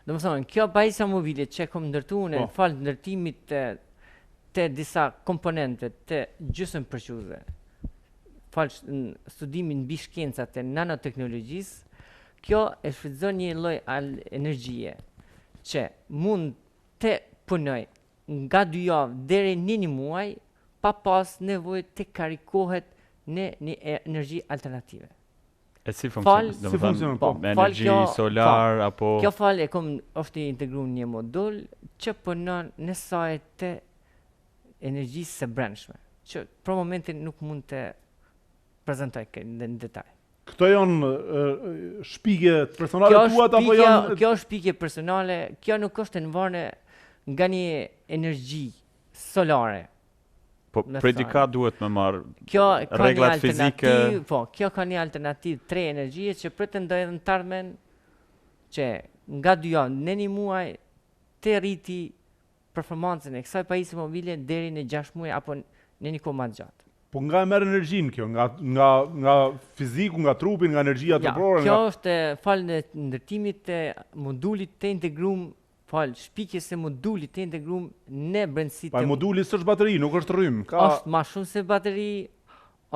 Domethënë, kjo pajisja mobile që kom ndërtuar në fal ndërtimit të disa komponente të gjysmë përqyese, fal studimin mbi shkencat e nanoteknologjisë, kjo e shfrytëzon një lloj energjie që mund të punoj nga 2 javë deri në 1 muaj pa pas nevojë të karikohet në një energji alternative. E si funksionon? Me energji solar apo... Kjo fal është i integruar një modul që punon në saj të energjisë së brendshme, që për momentin nuk mund të prezantoj në detaj. Këto janë shpike personale tuat apo janë... Kjo është shpike personale, kjo nuk është nënvarë nga një energji solare. Po predika duhet me marrë reglat fizike... Kjo ka një alternativë 3 energjie që pretendojnë në të ardhmen që nga 2 javë në 1 muaj të rriti performancën e kësaj pajisje mobile deri në 6 muaj apo në një kohë më të gjatë. Po nga e merr energjinë kjo, nga fiziku, nga trupi, nga energjia truprore. Kjo është fal ndërtimit të modulit të integruar, shpikjes së modulit të integruar në brendësitë. Pa moduli s'është bateri, nuk është rrym. Është më shumë se bateri,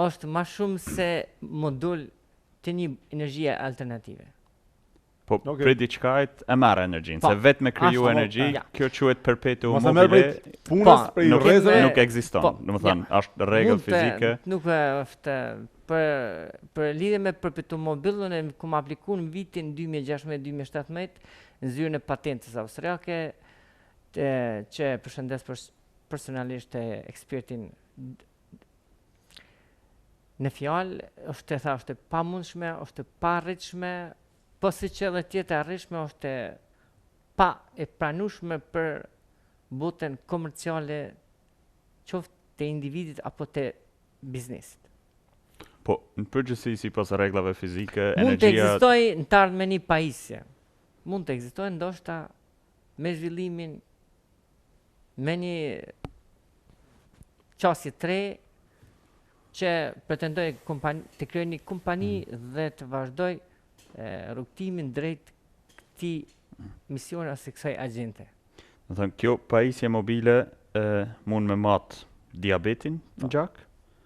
është më shumë se modul të një energjie alternative. Po prej diçkajt e marr energjinë, se vetë me kriju energji, kjo quhet perpetuum mobile. Punës prej rrezave nuk ekziston. Domethënë, është rregull fizike. Nuk është për lidhje me perpetuum mobilën e kum aplikuar në vitin 2016-2017 në zyrën e patentës austriake, që përshëndes personalisht ekspertin në fjalë, është pamundshme, është parritshme, po si që edhe tjetë arritshme është pa e pranueshme për botën komerciale qoftë të individit apo të biznesit. Po, në përgjithësi sipas rregullave fizike, mund të ekzistojë në të ardhmen një pajisje. Mund të ekzistojë ndoshta me zhvillimin me një qasje 3 që pretendoj të krijojë një kompani dhe të vazhdoj rrugtimin drejt këtij misioni ose kësaj agjente. Do të thënë kjo pajisje mobile mund me mat diabetin në gjak?